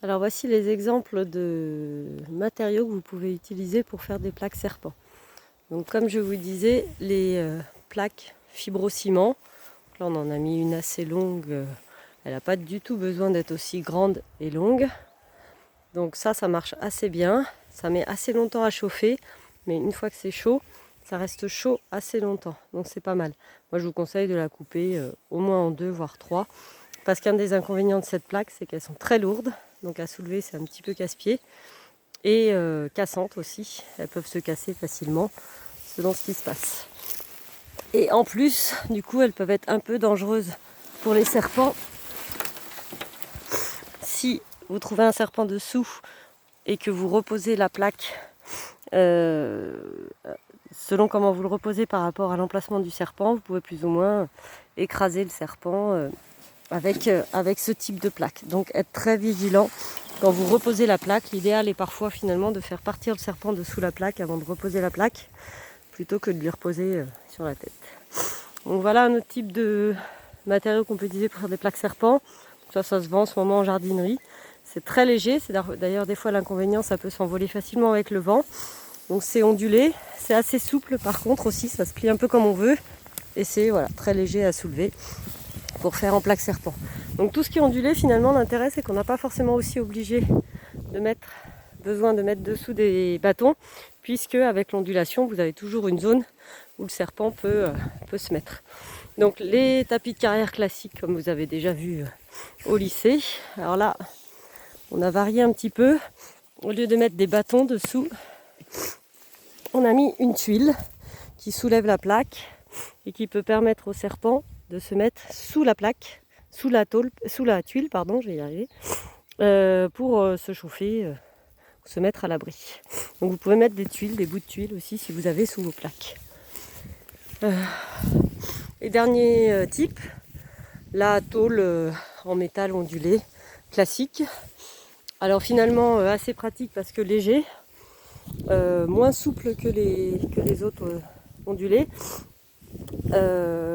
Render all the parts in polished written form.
Alors voici les exemples de matériaux que vous pouvez utiliser pour faire des plaques serpents. Donc comme je vous disais, les plaques fibrociment, là on en a mis une assez longue, elle n'a pas du tout besoin d'être aussi grande et longue. Donc ça marche assez bien, ça met assez longtemps à chauffer, mais une fois que c'est chaud, ça reste chaud assez longtemps, donc c'est pas mal. Moi je vous conseille de la couper au moins en 2 voire 3, parce qu'un des inconvénients de cette plaque, c'est qu'elles sont très lourdes, donc à soulever c'est un petit peu casse-pied, et cassantes aussi, elles peuvent se casser facilement selon ce qui se passe. Et en plus, du coup, elles peuvent être un peu dangereuses pour les serpents. Si vous trouvez un serpent dessous et que vous reposez la plaque selon comment vous le reposez par rapport à l'emplacement du serpent, vous pouvez plus ou moins écraser le serpent avec ce type de plaque. Donc être très vigilant quand vous reposez la plaque. L'idéal est parfois finalement de faire partir le serpent dessous la plaque avant de reposer la plaque, plutôt que de lui reposer sur la tête. Donc voilà un autre type de matériau qu'on peut utiliser pour faire des plaques serpents. Ça se vend en ce moment en jardinerie. C'est très léger, c'est d'ailleurs des fois l'inconvénient, ça peut s'envoler facilement avec le vent. Donc c'est ondulé, c'est assez souple par contre aussi, ça se plie un peu comme on veut. Et c'est voilà, très léger à soulever pour faire en plaque serpent. Donc tout ce qui est ondulé, finalement, l'intérêt c'est qu'on n'a pas forcément aussi obligé besoin de mettre dessous des bâtons, puisque avec l'ondulation, vous avez toujours une zone où le serpent peut se mettre. Donc les tapis de carrière classiques, comme vous avez déjà vu au lycée. Alors là, on a varié un petit peu. Au lieu de mettre des bâtons dessous, on a mis une tuile qui soulève la plaque et qui peut permettre au serpent de se mettre sous la plaque, sous la tuile, pardon, je vais y arriver, pour se chauffer, se mettre à l'abri. Donc vous pouvez mettre des tuiles, des bouts de tuiles aussi si vous avez sous vos plaques. Et dernier type, la tôle en métal ondulé classique. Alors finalement assez pratique parce que léger, moins souple que les autres ondulés.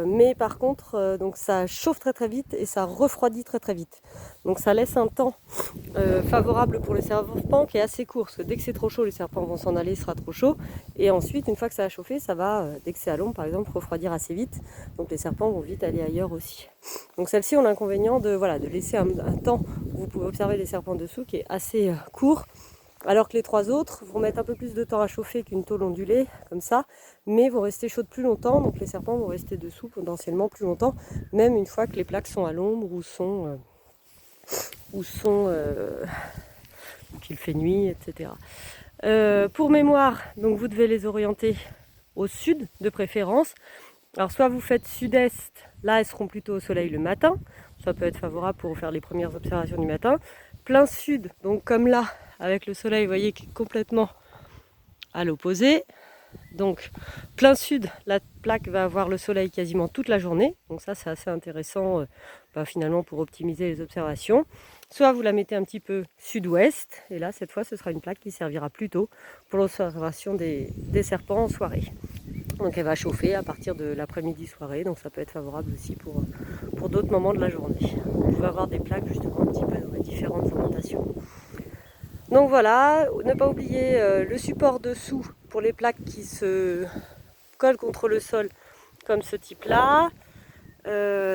Mais par contre, donc ça chauffe très très vite et ça refroidit très très vite. Donc ça laisse un temps favorable pour le serpent qui est assez court, parce que dès que c'est trop chaud, les serpents vont s'en aller, il sera trop chaud. Et ensuite, une fois que ça a chauffé, ça va, dès que c'est à l'ombre par exemple, refroidir assez vite. Donc les serpents vont vite aller ailleurs aussi. Donc celle-ci ont l'inconvénient de laisser un temps où vous pouvez observer les serpents dessous qui est assez court. Alors que les trois autres vont mettre un peu plus de temps à chauffer qu'une tôle ondulée, comme ça, mais vont rester chaudes plus longtemps, donc les serpents vont rester dessous potentiellement plus longtemps, même une fois que les plaques sont à l'ombre ou qu'il fait nuit, etc. Pour mémoire, donc vous devez les orienter au sud de préférence. Alors soit vous faites sud-est, là elles seront plutôt au soleil le matin, ça peut être favorable pour faire les premières observations du matin. Plein sud, donc comme là, avec le soleil, vous voyez, qui est complètement à l'opposé. Donc plein sud, la plaque va avoir le soleil quasiment toute la journée. Donc ça c'est assez intéressant finalement pour optimiser les observations. Soit vous la mettez un petit peu sud-ouest, et là cette fois ce sera une plaque qui servira plutôt pour l'observation des serpents en soirée. Donc elle va chauffer à partir de l'après-midi soirée, donc ça peut être favorable aussi pour d'autres moments de la journée. Vous pouvez avoir des plaques justement un petit peu dans les différentes orientations. Donc voilà, ne pas oublier le support dessous pour les plaques qui se collent contre le sol comme ce type là,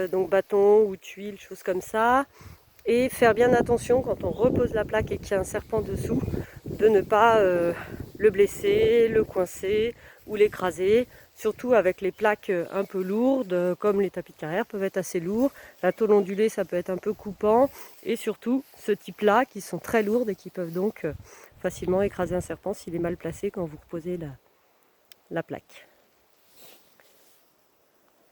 donc bâton ou tuile, choses comme ça, et faire bien attention quand on repose la plaque et qu'il y a un serpent dessous, de ne pas le blesser, le coincer ou l'écraser, surtout avec les plaques un peu lourdes, comme les tapis de carrière peuvent être assez lourds, la tôle ondulée ça peut être un peu coupant, et surtout ce type-là qui sont très lourdes et qui peuvent donc facilement écraser un serpent s'il est mal placé quand vous reposez la plaque.